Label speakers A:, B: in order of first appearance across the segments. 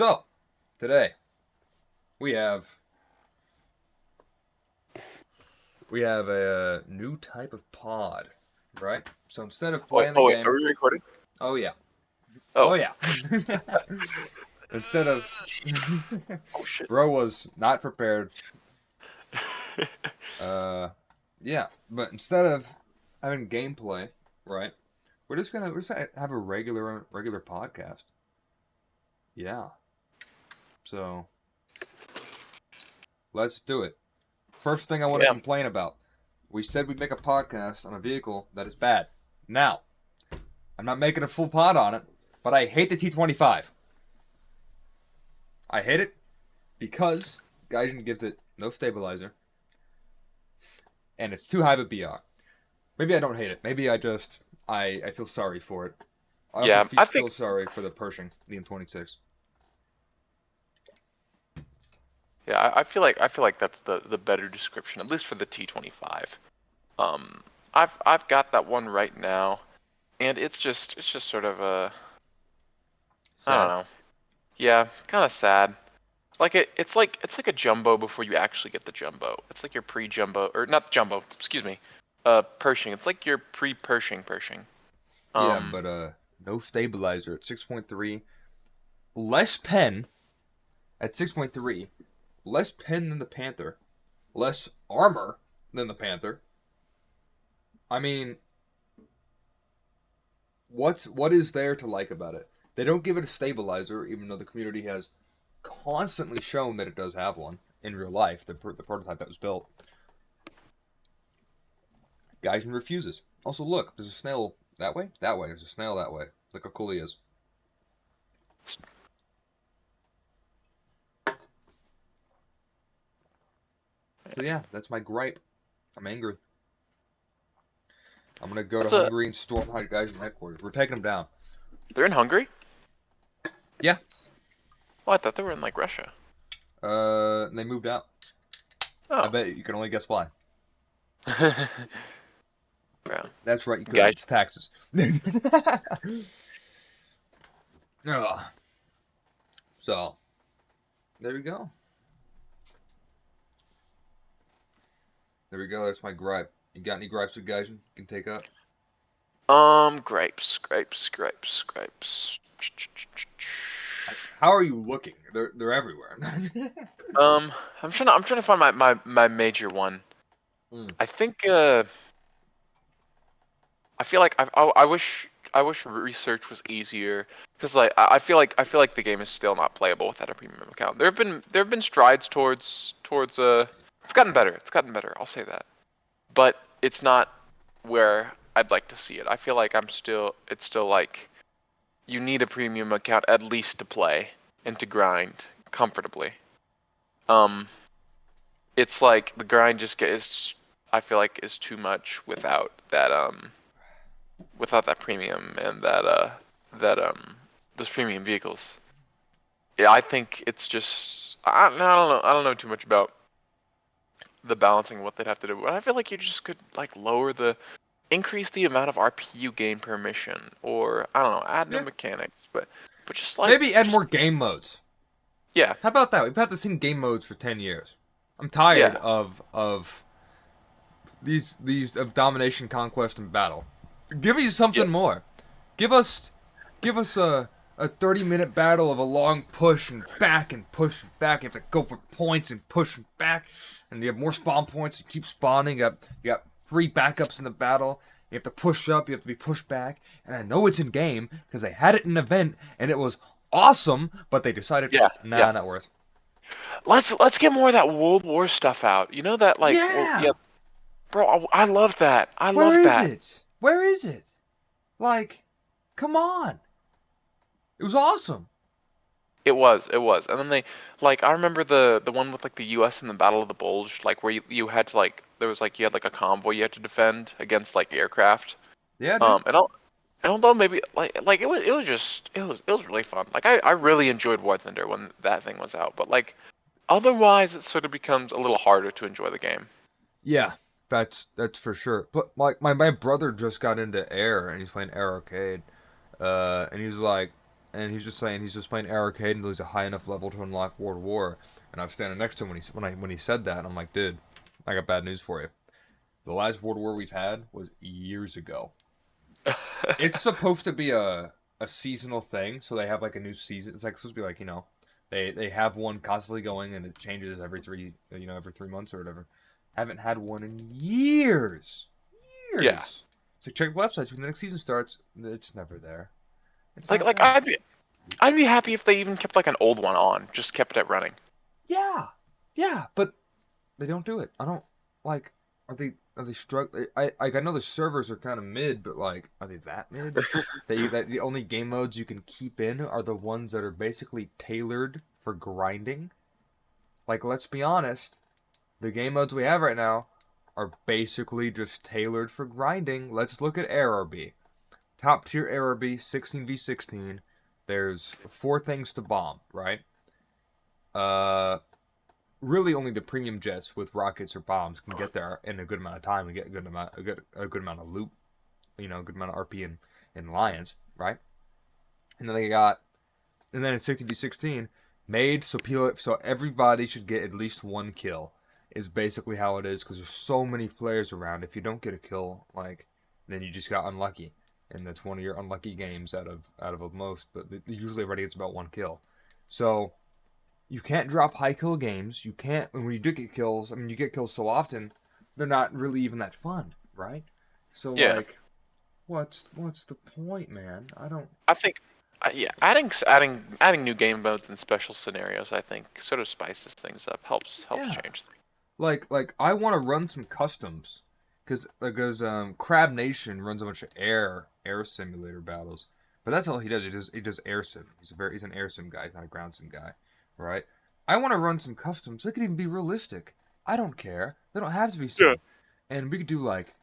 A: So, today we have a new type of pod, right? So instead of
B: Wait,
A: playing the
B: oh wait, are
A: game,
B: we recording?
A: oh yeah, oh
B: Oh,
A: yeah. Instead of
B: oh shit.
A: bro was not prepared. Uh, yeah, but instead of having gameplay, right? We're just gonna have a regular podcast. Yeah. So let's do it. First thing I want to
B: Yeah,
A: complain about. We said we'd make a podcast on a vehicle that is bad. Now, I'm not making a full pod on it, but I hate the T25. I hate it because Gaijin gives it no stabilizer, and it's too high of a BR. Maybe I don't hate it. Maybe I feel sorry for it. I also
B: yeah. I
A: feel
B: think
A: sorry for the Pershing, the M26.
B: yeah. I feel like that's the better description, at least for the T25. Um, I've got that one right now, and it's just sort of I don't
A: Sad.
B: know. Yeah, kind of sad. Like it's like a jumbo before you actually get the jumbo. It's like your pre-jumbo or not jumbo. Excuse me. Pershing. It's like your pre-Pershing Pershing.
A: Yeah,
B: Um,
A: but no stabilizer at 6.3. Less pen at 6.3. Less pen than the Panther. Less armor than the Panther. I mean, what is there to like about it? They don't give it a stabilizer, even though the community has constantly shown that it does have one in real life. The prototype that was built. Gaijin refuses. Also, look, there's a snail that way. That way, there's a snail that way. Look how cool he is. So yeah, that's my gripe. I'm angry. I'm gonna go to
B: that's a.
A: Hungary and storm Gaijin headquarters. We're taking them down.
B: They're in Hungary.
A: Yeah.
B: Oh, I thought they were in like Russia.
A: They moved out. I
B: Oh.
A: bet you can only guess why.
B: Brown.
A: That's right, you could.
B: Guy.
A: It's taxes. Ugh. So, there we go. There we go. That's my gripe. You got any gripes with Gaijin you can take up?
B: Grapes.
A: How are you looking? They're everywhere.
B: Um, I'm trying to find my major one.
A: Mm.
B: I think I feel like I wish research was easier because like I feel like the game is still not playable without a premium account. There have been strides towards it's gotten better. It's gotten better. I'll say that. But it's not where I'd like to see it. I feel like it's still like you need a premium account at least to play and to grind comfortably. Um, it's like the grind just gets I feel like is too much without that premium and that those premium vehicles. Yeah, I think it's just I don't know too much about the balancing of what they'd have to do, but I feel like you just could like increase the amount of RPU gain per mission, or I don't know, add new
A: Yeah.
B: mechanics, but just like
A: Maybe add
B: just
A: more game modes.
B: yeah,
A: How about that? We've had the same game modes for 10 years. I'm tired
B: yeah,
A: of these of domination, conquest, and battle. Give me
B: yeah,
A: something more. Give us a 30-minute battle of a long push and back and push and back. You have to go for points and push and back, and you have more spawn points. You keep spawning. You got free backups in the battle. You have to push up. You have to be pushed back. And I know it's in game because they had it in an event and it was awesome. But they decided,
B: yeah, yeah.
A: nah, not worth.
B: Let's get more of that World War stuff out. You know that like well yeah,
A: Yeah.
B: bro. I love that. I
A: Where
B: love
A: is
B: that.
A: it? Where is it? Like, come on. It was awesome.
B: It was, and then they like I remember the one with like the U.S. in the Battle of the Bulge, like where you had to like there was like you had like a convoy you had to defend against like aircraft.
A: Yeah, dude.
B: And although maybe like it was really fun. Like I really enjoyed War Thunder when that thing was out, but like otherwise it sort of becomes a little harder to enjoy the game.
A: Yeah, that's for sure. But my brother just got into Air and he's playing Air Arcade. And he was like, and he's just saying he's just playing Arcade until he's a high enough level to unlock World War. And I was standing next to him when he said that, and I'm like, dude, I got bad news for you. The last World War we've had was years ago. It's supposed to be a seasonal thing, so they have like a new season. It's like supposed to be like, they have one constantly going and it changes every 3 months or whatever. Haven't had one in years.
B: Yeah.
A: Years. So check the websites when the next season starts. It's never there. It's
B: Like
A: not
B: like
A: there.
B: I'd be happy if they even kept like an old one on, just kept it running.
A: Yeah. Yeah, but they don't do it. I don't like. Are they struggling? I know the servers are kind of mid, but like, are they that mid? That the only game modes you can keep in are the ones that are basically tailored for grinding. Like, let's be honest, the game modes we have right now are basically just tailored for grinding. Let's look at ARB. Top tier ARB, 16v16. There's 4 things to bomb, right? Uh, really only the premium jets with rockets or bombs can get there in a good amount of time and get a good amount of loot, a good amount of RP and lions, right? And then in 60v16, made so everybody should get at least 1 kill is basically how it is because there's so many players around. If you don't get a kill, like, then you just got unlucky, and that's one of your unlucky games out of most. But usually everybody gets about 1 kill, so you can't drop high kill games. You can't, and when you do get kills, I mean, you get kills so often, they're not really even that fun, right? So
B: Yeah.
A: like, what's the point, man? I don't.
B: I think, yeah, adding new game modes and special scenarios, I think, sort of spices things up, helps
A: Yeah,
B: change things.
A: like I want to run some customs, because Crab Nation runs a bunch of air simulator battles, but that's all he does. He does air sim. He's an air sim guy. He's not a ground sim guy, right? I want to run some customs. They could even be realistic. I don't care. They don't have to be
B: Yeah.
A: sim, and we could do like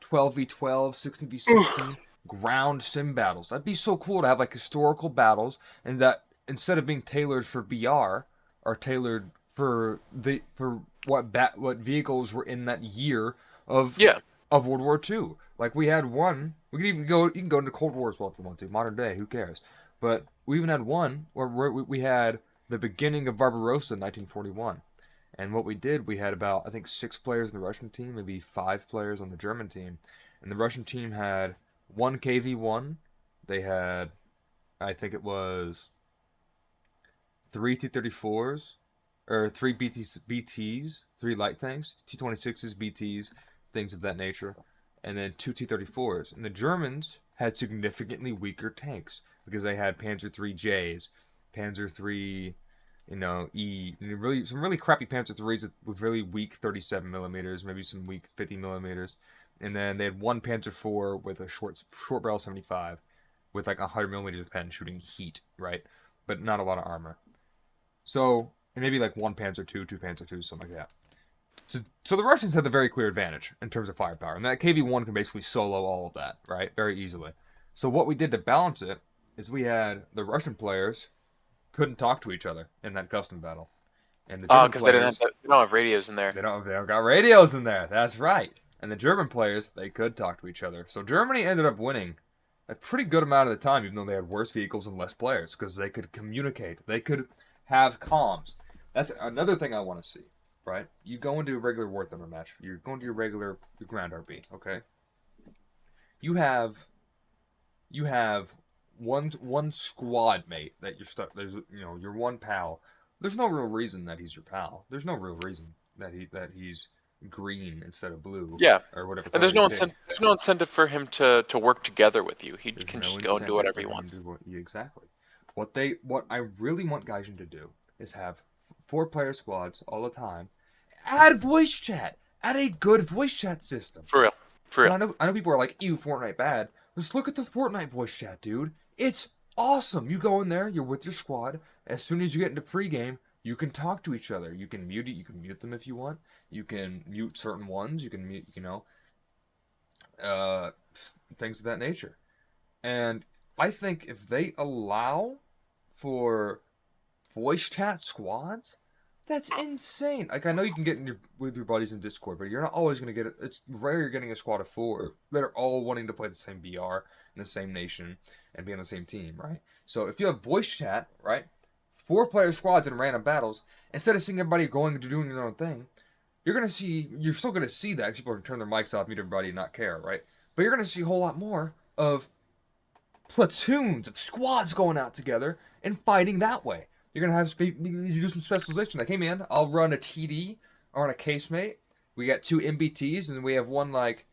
A: 12v12, 16v16 ground sim battles. That'd be so cool to have like historical battles, and that instead of being tailored for BR, are tailored for what vehicles were in that year of
B: Yeah.
A: of World War II. Like we had one. We could even go. You can go into Cold War as well if you want to. Modern day, who cares? But we even had one where we had the beginning of Barbarossa in 1941. And what we did, we had about, I think, 6 players in the Russian team, maybe 5 players on the German team. And the Russian team had 1 KV1. They had, I think it was 3 T-34s, or 3 BTs, 3 light tanks, T-26s, BTs, things of that nature, and then 2 T-34s. And the Germans had significantly weaker tanks because they had Panzer III Js, Panzer III, really some really crappy Panzer IIIs with really weak 37 millimeters, maybe some weak 50 millimeters, and then they had one Panzer IV with a short barrel 75, with like 100 millimeters pen shooting heat, right, but not a lot of armor. So and maybe like one Panzer II, 2 Panzer IIs, something like that. So the Russians had the very clear advantage in terms of firepower, and that KV1 can basically solo all of that, right, very easily. So what we did to balance it is we had the Russian players couldn't talk to each other in that custom battle. And the German
B: Because they didn't have
A: players,
B: they don't have radios in there.
A: they don't got radios in there. That's right. And the German players, they could talk to each other. So Germany ended up winning a pretty good amount of the time, even though they had worse vehicles and less players, because they could communicate. They could have comms. That's another thing I want to see, right? You go into a regular War Thunder match. You're going to your regular ground RB, okay? You have you have one squad mate that you're stuck. There's your one pal. There's no real reason that he's your pal. There's no real reason that he's green instead of blue
B: Yeah.
A: or whatever
B: And
A: color you pick.
B: there's no incentive for him to work together with you. He
A: There's
B: can
A: no
B: just go and do
A: incentive
B: whatever
A: for
B: he
A: him to
B: wants.
A: do exactly. What I really want Gaijin to do is have 4 player squads all the time. Add voice chat. Add a good voice chat system.
B: For real. For
A: And
B: real.
A: I know people are like, ew, Fortnite bad. Just look at the Fortnite voice chat, dude. It's awesome. You go in there, you're with your squad. As soon as you get into pregame, you can talk to each other. You can mute it. You can mute them if you want. You can mute certain ones. You can mute, uh, things of that nature. And I think if they allow for voice chat squads, That's insane. Like I know you can get in with your buddies in Discord, but you're not always gonna get it. It's rare you're getting a squad of 4 that are all wanting to play the same BR in the same nation and be on the same team, right? So if you have voice chat, right, 4-player squads in random battles, instead of seeing everybody going to doing their own thing, you're still gonna see that people are turn their mics off, mute everybody, and not care, right? But you're gonna see a whole lot more of platoons of squads going out together and fighting that way. You're gonna have you do some specialization. Like, hey man, I'll run a TD, I'll run a casemate. We got 2 MBTs and we have one like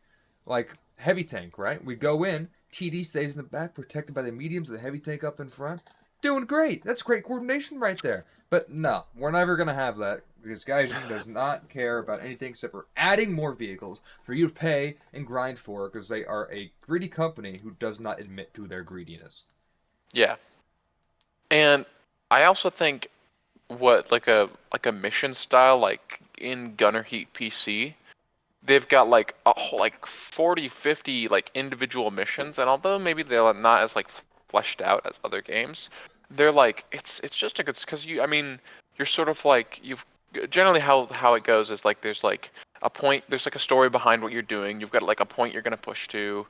A: heavy tank, right? We go in, TD stays in the back, protected by the mediums, the heavy tank up in front. Doing great. That's great coordination right there. But no, we're never gonna have that because Gaijin does not care about anything except for adding more vehicles for you to pay and grind for because they are a greedy company who does not admit to their greediness.
B: Yeah, and I also think what like a mission style like in Gunner Heat PC, they've got like a whole like 40, 50 like individual missions, and although maybe they're not as like fleshed out as other games, they're like it's just a good because you I mean you're sort of like you've generally how it goes is like there's like a point, there's like a story behind what you're doing. You've got like a point you're gonna push to.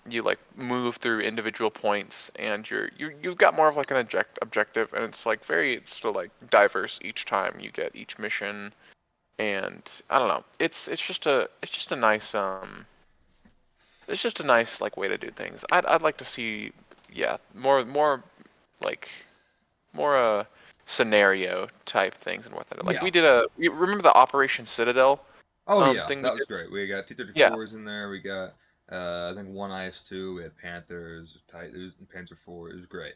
B: You like move through individual points, and you've got more of like an objective, and it's like very still like diverse each time you get each mission, and I don't know. It's just a nice it's just a nice like way to do things. I'd like to see, yeah, more like more scenario type things and whatnot. Like
A: Yeah.
B: you remember the Operation Citadel
A: Oh yeah,
B: thing we
A: that was
B: did?
A: great. We got
B: Yeah,
A: T-34s in there. We got I think one IS-2. We had Panthers, Panzer 4. It was great.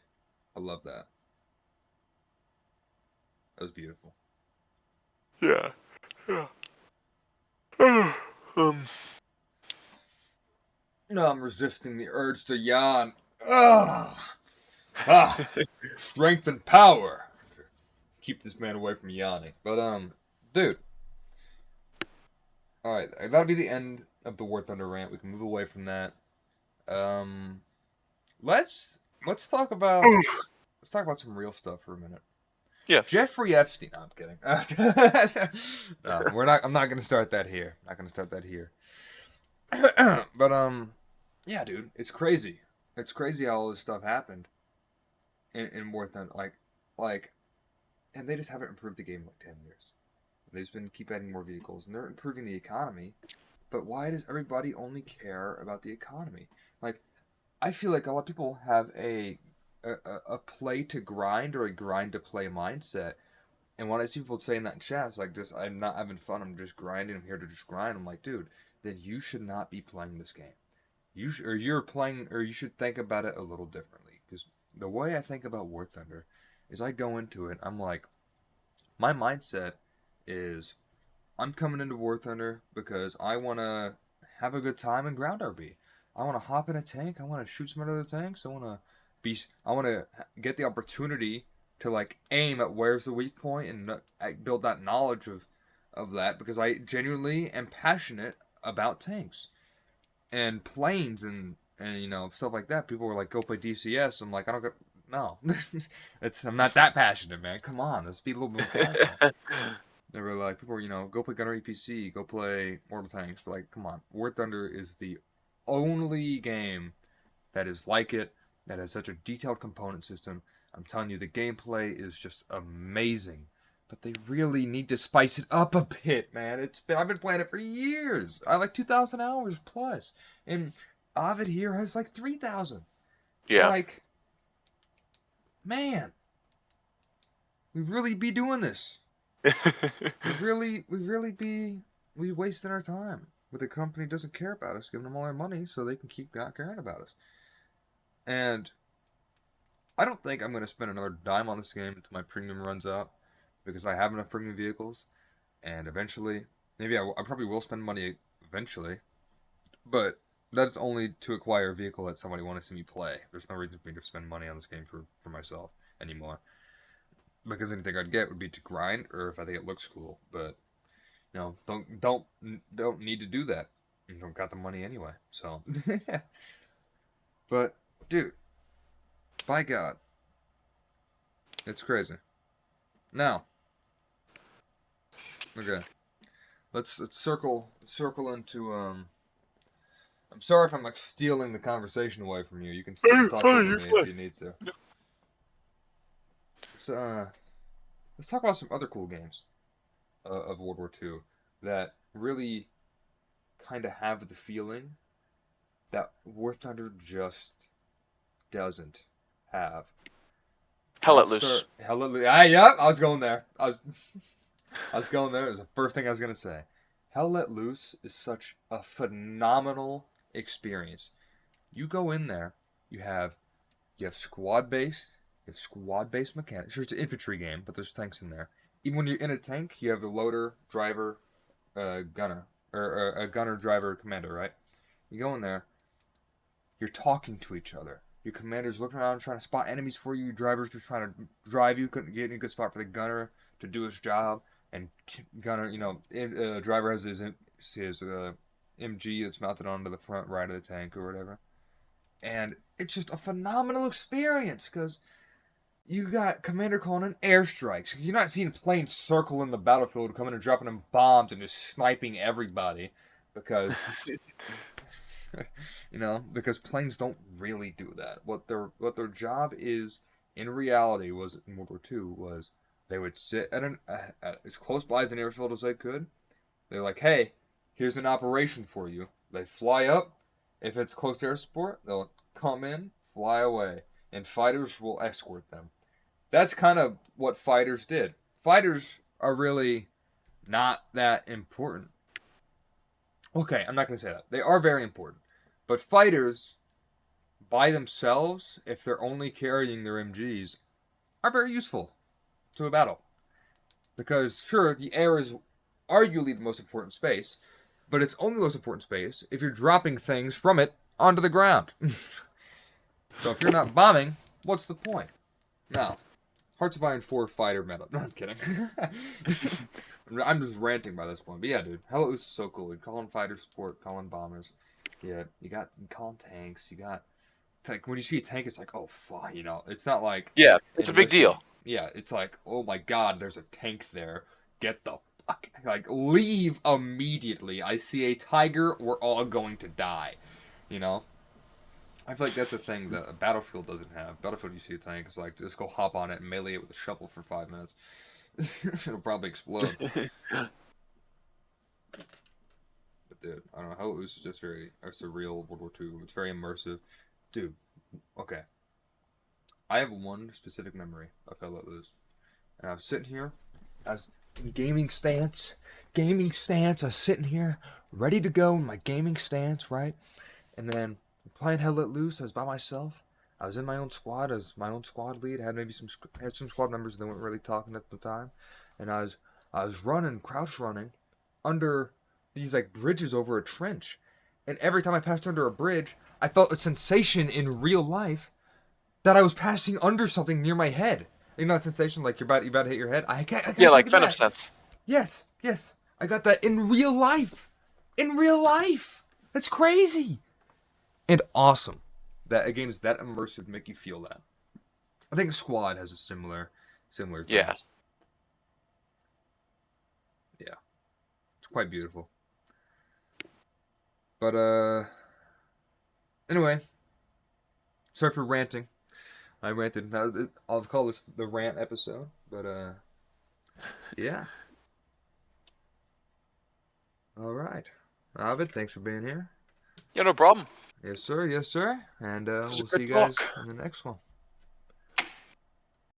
A: I love that. That was beautiful.
B: yeah, yeah. um,
A: No, I'm resisting the urge to yawn. Ugh. Ah, strength and power. Keep this man away from yawning. But dude. All right, that'll be the end of the War Thunder rant. We can move away from that. Um, let's talk about some real stuff for a minute.
B: yeah.
A: Jeffrey Epstein. No, I'm kidding. No, we're not. I'm not gonna start that here. Not gonna start that here. But yeah, dude, it's crazy. It's crazy how all this stuff happened in War Thunder. Like, and they just haven't improved the game in like 10 years. They just been keep adding more vehicles, and they're improving the economy. But why does everybody only care about the economy? Like, I feel like a lot of people have a play to grind or a grind to play mindset. And when I see people saying that in chat, it's like, just I'm not having fun. I'm just grinding. I'm here to just grind. I'm like, dude, then you should not be playing this game. You're playing, or you should think about it a little differently. Because the way I think about War Thunder is, I go into it. I'm like, my mindset is I'm coming into War Thunder because I want to have a good time in ground RB. I want to hop in a tank. I want to shoot some other tanks. I want to get the opportunity to like aim at where's the weak point and build that knowledge of that because I genuinely am passionate about tanks and planes and stuff like that. People were like, go play DCS. I'm like, I don't get no. I'm not that passionate, man. Come on, let's be a little bit casual. They were like, people were, go play Gunner EPC, go play Mortal Tanks. But like, come on, War Thunder is the only game that is like it, that has such a detailed component system. I'm telling you, the gameplay is just amazing. But they really need to spice it up a bit, man. I've been playing it for years. I like 2,000 hours plus, and Ovid here has like 3,000.
B: Yeah.
A: Like, man, we really be doing this. We wasting our time. But the company doesn't care about us, giving them all our money so they can keep not caring about us. And I don't think I'm going to spend another dime on this game until my premium runs out, because I have enough premium vehicles, and eventually, maybe I probably will spend money eventually, but that's only to acquire a vehicle that somebody wants to see me play. There's no reason for me to spend money on this game for myself anymore, because anything I'd get would be to grind, or if I think it looks cool. But don't need to do that. You don't got the money anyway. So, but dude, by God, it's crazy. Now, Okay. Let's circle into I'm sorry if I'm like stealing the conversation away from you. You can talk over
B: You're
A: me if
B: fine.
A: you need to. Let's let's talk about some other cool games of World War II that really kind of have the feeling that War Thunder just doesn't have.
B: Hell
A: I'll
B: let loose.
A: start. Hallelujah. Ah, yep, I was going there. I was going there. It was the first thing I was gonna say. Hell Let Loose is such a phenomenal experience. You go in there, you have squad based mechanics. Sure, it's an infantry game, but there's tanks in there. Even when you're in a tank, you have the loader, driver, gunner, or a gunner, driver, commander. Right? You go in there, you're talking to each other. Your commander's looking around trying to spot enemies for you. Your driver's just trying to drive you. Couldn't get in a good spot for the gunner to do his job. And gunner, driver has his MG that's mounted onto the front right of the tank or whatever. And it's just a phenomenal experience because you got commander calling in airstrikes. You're not seeing planes circling the battlefield, coming and dropping in bombs and just sniping everybody because because planes don't really do that. What their job is in reality was in World War II was they would sit at as close by as an airfield as they could. They're like, hey, here's an operation for you. They fly up. If it's close to air support, they'll come in, fly away, and fighters will escort them. That's kind of what fighters did. Fighters are really not that important. Okay, I'm not going to say that. They are very important. But fighters, by themselves, if they're only carrying their MGs, are very useful to a battle. Because, sure, the air is arguably the most important space, but it's only the most important space if you're dropping things from it onto the ground. So if you're not bombing, what's the point? Now, Hearts of Iron 4 fighter meta. No, I'm kidding. I'm just ranting by this point. But yeah, dude, Hell is so cool. You call in fighter support, call in bombers. Yeah, you call in tanks. You got like when you see a tank, it's like, oh fuck, It's not like
B: Yeah, it's a big
A: enlisted.
B: deal.
A: Yeah, it's like, oh my god, there's a tank there. Get the fuck, like leave immediately. I see a tiger. We're all going to die. You know. I feel like that's a thing that a Battlefield doesn't have. Battlefield, you see a tank, it's like, just go hop on it and melee it with a shovel for 5 minutes. It'll probably explode. But dude, I don't know, how it was just very surreal World War II. It's very immersive. Dude, okay. I have one specific memory of Hell Let Loose. And I was sitting here, I was in gaming stance, I was sitting here, ready to go in my gaming stance, right? And then playing Hell Let Loose, I was by myself. I was in my own squad as my own squad lead. Had maybe some squad members that weren't really talking at the time, and I was running, crouch running, under these like bridges over a trench, and every time I passed under a bridge, I felt a sensation in real life that I was passing under something near my head. You know that sensation like you're about to hit your head. I can't
B: Yeah,
A: think
B: like
A: of
B: Phantom
A: that.
B: Sense.
A: Yes, I got that in real life. In real life, that's crazy and awesome that a game is that immersive make you feel that. I think Squad has a similar
B: Yeah.
A: things. Yeah, it's quite beautiful. But anyway, sorry for ranting. I ranted. I'll call this the rant episode. But yeah. All right, Ovid, thanks for being here.
B: Yeah, no problem.
A: Yes, sir. Yes, sir. And
B: It was a
A: we'll see
B: good
A: you
B: talk.
A: guys in the next one.